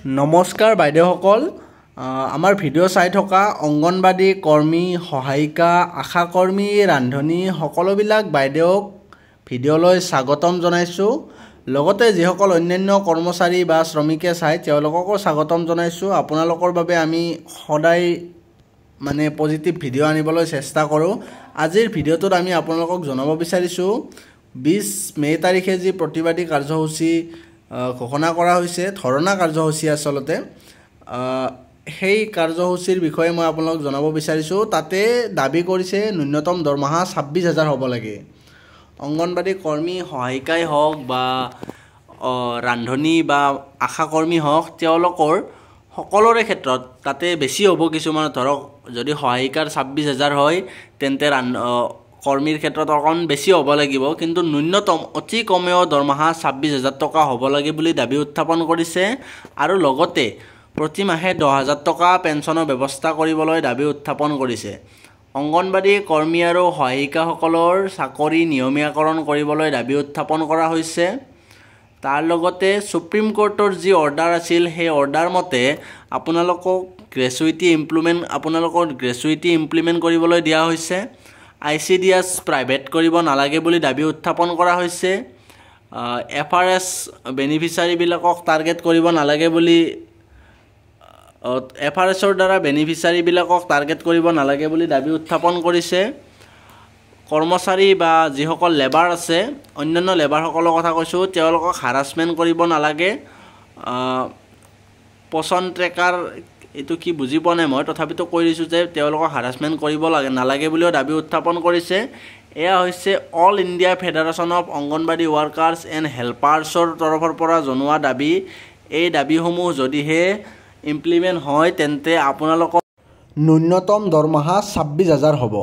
নমস্কাৰ বাইদেউসকল আমাৰ ভিডিঅ' চাই থকা অংগনবাদী কৰ্মী সহায়িকা আশা কৰ্মী ৰান্ধনী সকলোবিলাক বাইদেউক ভিডিঅ'লৈ স্বাগতম জনাইছোঁ লগতে যিসকল অন্যান্য কৰ্মচাৰী বা শ্ৰমিকে চাই তেওঁলোককো স্বাগতম জনাইছোঁ আপোনালোকৰ বাবে আমি সদায় মানে পজিটিভ ভিডিঅ' আনিবলৈ চেষ্টা কৰোঁ আজিৰ ভিডিঅ'টোত আমি আপোনালোকক জনাব বিচাৰিছোঁ 20 মে তাৰিখে যি প্ৰতিবাদী কাৰ্যসূচী ঘোষণা কৰা হৈছে ধৰণা কাৰ্যসূচী আসলতে সেই কাৰ্যসূচীৰ বিষয়ে মই আপোনালোকক জনাব বিচাৰিছোঁ তাতে দাবী কৰিছে ন্যূনতম দৰমহা 26000 হ'ব লাগে অংগনবাদী কৰ্মী সহায়িকাই হওক বা ৰান্ধনী বা আশা কৰ্মী হওক তেওঁলোকৰ সকলোৰে ক্ষেত্ৰত তাতে বেছি হ'ব কিছুমান ধৰক যদি সহায়িকাৰ 26000 হয় তেন্তে কৰ্মীৰ ক্ষেত্ৰত অকণ বেছি হ'ব লাগিব কিন্তু ন্যূনতম অতি কমেও দৰমহা 26000 টকা হ'ব লাগে বুলি দাবী উত্থাপন কৰিছে আৰু লগতে প্ৰতি মাহে 10000 টকা পেঞ্চনৰ ব্যৱস্থা কৰিবলৈ দাবী উত্থাপন কৰিছে অংগনবাদী কৰ্মী আৰু সহায়িকাসকলৰ চাকৰি নিয়মীয়াকৰণ কৰিবলৈ দাবী উত্থাপন কৰা হৈছে তাৰ লগতে সুপ্ৰিম কোৰ্টৰ যি অৰ্ডাৰ আছিল সেই অৰ্ডাৰ মতে আপোনালোকক গ্ৰেচুইটি ইমপ্লিমেণ্ট কৰিবলৈ দিয়া হৈছে ICDS প্ৰাইভেট কৰিব নালাগে বুলি দাবী উত্থাপন কৰা হৈছে FRS বেনিফিচিয়াৰীবিলাকক টাৰ্গেট কৰিব নালাগে বুলি FRSৰ দ্বাৰা বেনিফিচিয়াৰীবিলাকক টাৰ্গেট কৰিব নালাগে বুলি দাবী উত্থাপন কৰিছে কৰ্মচাৰী বা যিসকল লেবাৰ আছে অন্যান্য লেবাৰসকলৰ কথা কৈছোঁ তেওঁলোকক হাৰাসমেণ্ট কৰিব নালাগে পচন ট্ৰেকাৰ এটো কি বুজি পোৱা নাই মই তথাপিতো কৈ দিছোঁ যে তেওঁলোকক হাৰাসমেণ্ট কৰিব নালাগে বুলিও দাবী উত্থাপন কৰিছে এয়া হৈছে all India federation of anganwadi workers and হেল্পাৰ্ছৰ তৰফৰ পৰা জনোৱা দাবী এই দাবীসমূহ যদিহে ইমপ্লিমেণ্ট হয় তেন্তে আপোনালোকৰ ন্যূনতম দৰমহা 26000 হ'ব